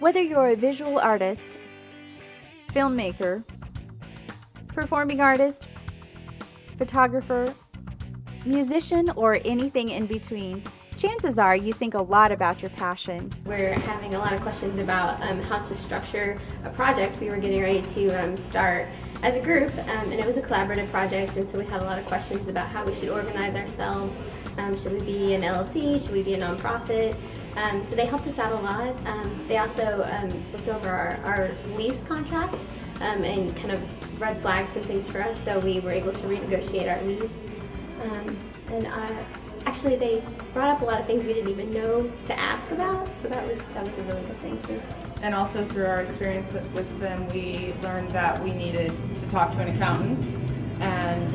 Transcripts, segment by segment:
Whether you're a visual artist, filmmaker, performing artist, photographer, musician, or anything in between, chances are you think a lot about your passion. We're having a lot of questions about how to structure a project. We were getting ready to start as a group, and it was a collaborative project, and so we had a lot of questions about how we should organize ourselves. Should we be an LLC? Should we be a nonprofit? So they helped us out a lot. They also looked over our lease contract and kind of red flagged some things for us, so we were able to renegotiate our lease. Actually, they brought up a lot of things we didn't even know to ask about, so that was a really good thing too. And also through our experience with them, we learned that we needed to talk to an accountant, and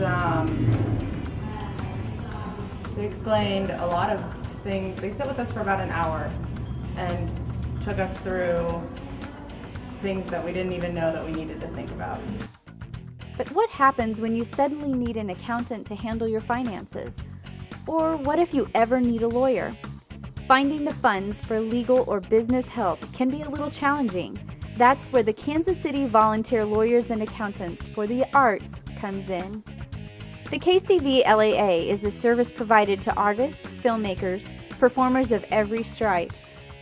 they explained a lot of things. They sat with us for about an hour and took us through things that we didn't even know that we needed to think about. But what happens when you suddenly need an accountant to handle your finances? Or what if you ever need a lawyer? Finding the funds for legal or business help can be a little challenging. That's where the Kansas City Volunteer Lawyers and Accountants for the Arts comes in. The KCVLAA is a service provided to artists, filmmakers, performers of every stripe.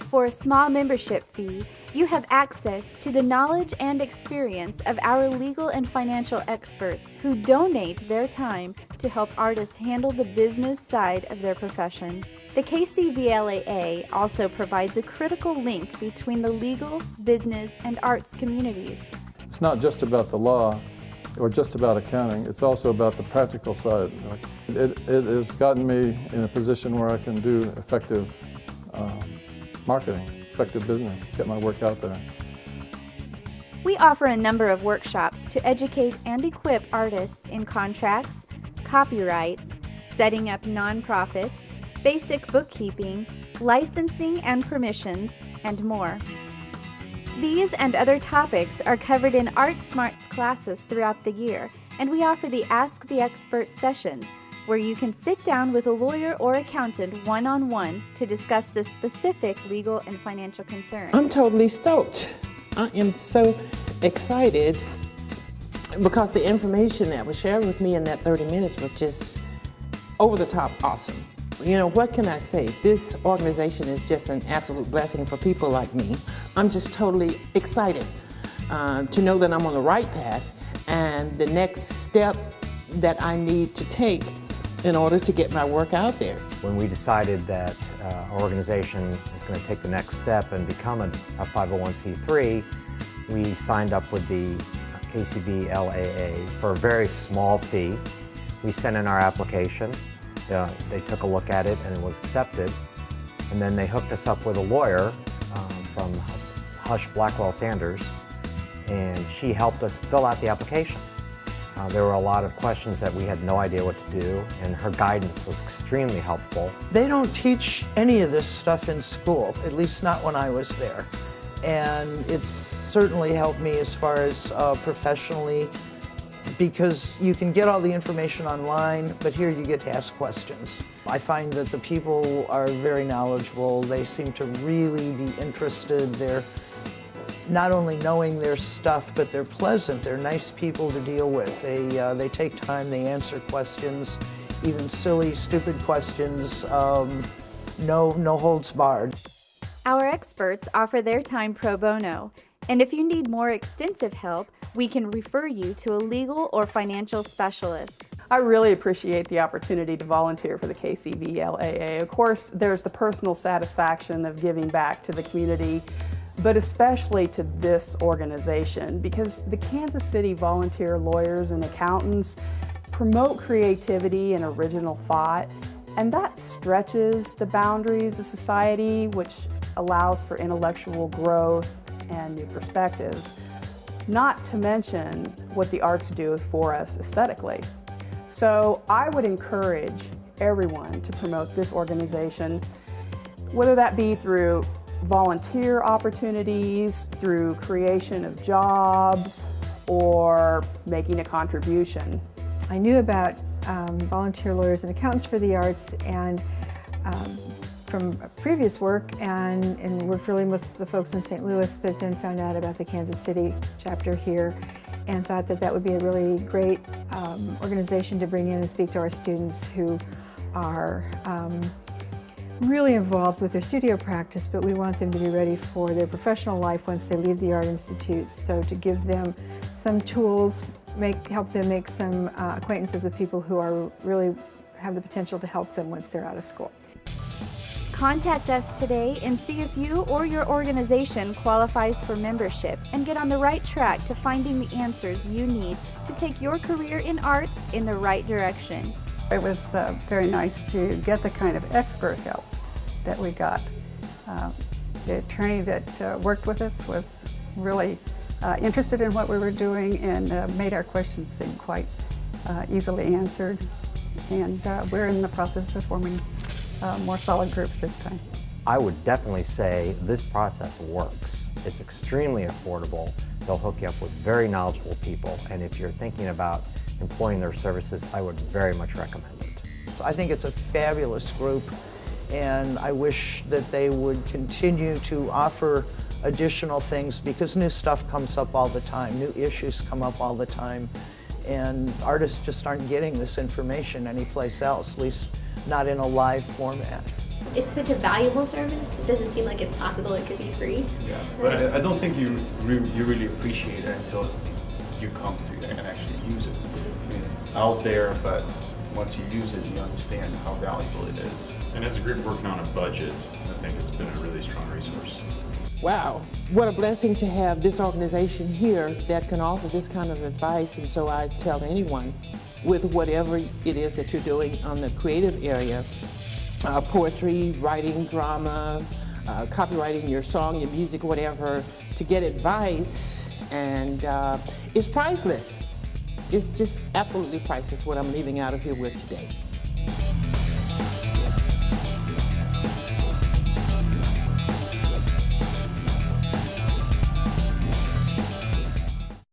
For a small membership fee, you have access to the knowledge and experience of our legal and financial experts who donate their time to help artists handle the business side of their profession. The KCVLAA also provides a critical link between the legal, business, and arts communities. It's not just about the law or just about accounting, it's also about the practical side. It has gotten me in a position where I can do effective marketing, effective business, get my work out there. We offer a number of workshops to educate and equip artists in contracts, copyrights, setting up nonprofits, basic bookkeeping, licensing and permissions, and more. These and other topics are covered in Art Smarts classes throughout the year, and we offer the Ask the Expert sessions, where you can sit down with a lawyer or accountant one-on-one to discuss the specific legal and financial concerns. I'm totally stoked. I am so excited because the information that was shared with me in that 30 minutes was just over the top awesome. You know, what can I say? This organization is just an absolute blessing for people like me. I'm just totally excited to know that I'm on the right path and the next step that I need to take in order to get my work out there. When we decided that our organization is going to take the next step and become a 501c3, we signed up with the KCVLAA for a very small fee. We sent in our application. They took a look at it and it was accepted. And then they hooked us up with a lawyer from Hush Blackwell Sanders, and she helped us fill out the application. There were a lot of questions that we had no idea what to do, and her guidance was extremely helpful. They don't teach any of this stuff in school, at least not when I was there. And it's certainly helped me as far as professionally, because you can get all the information online, but here you get to ask questions. I find that the people are very knowledgeable. They seem to really be interested. They're not only knowing their stuff, but they're pleasant. They're nice people to deal with. They take time, they answer questions, even silly, stupid questions, no holds barred. Our experts offer their time pro bono, and if you need more extensive help, we can refer you to a legal or financial specialist. I really appreciate the opportunity to volunteer for the KCVLAA. Of course, there's the personal satisfaction of giving back to the community, but especially to this organization, because the Kansas City Volunteer Lawyers and Accountants promote creativity and original thought, and that stretches the boundaries of society, which allows for intellectual growth and new perspectives, not to mention what the arts do for us aesthetically. So I would encourage everyone to promote this organization, whether that be through volunteer opportunities, through creation of jobs, or making a contribution. I knew about Volunteer Lawyers and Accountants for the Arts, and from previous work and worked really with the folks in St. Louis, but then found out about the Kansas City chapter here and thought that that would be a really great organization to bring in and speak to our students who are really involved with their studio practice, but we want them to be ready for their professional life once they leave the Art Institute. So to give them some tools, help them make some acquaintances with people who are really have the potential to help them once they're out of school. Contact us today and see if you or your organization qualifies for membership and get on the right track to finding the answers you need to take your career in arts in the right direction. It was very nice to get the kind of expert help that we got. The attorney that worked with us was really interested in what we were doing and made our questions seem quite easily answered. And we're in the process of forming a more solid group this time. I would definitely say this process works. It's extremely affordable. They'll hook you up with very knowledgeable people, and if you're thinking about employing their services, I would very much recommend it. I think it's a fabulous group, and I wish that they would continue to offer additional things because new stuff comes up all the time, new issues come up all the time, and artists just aren't getting this information anyplace else, at least not in a live format. It's such a valuable service. It doesn't seem like it's possible it could be free. Yeah, but I don't think you really appreciate it until you come to it and actually use it. I mean, it's out there, but once you use it, you understand how valuable it is. And as a group working on a budget, I think it's been a really strong resource. Wow, what a blessing to have this organization here that can offer this kind of advice. And so I tell anyone with whatever it is that you're doing on the creative area, poetry, writing, drama, copywriting your song, your music, whatever, to get advice, and it's priceless. It's just absolutely priceless what I'm leaving out of here with today.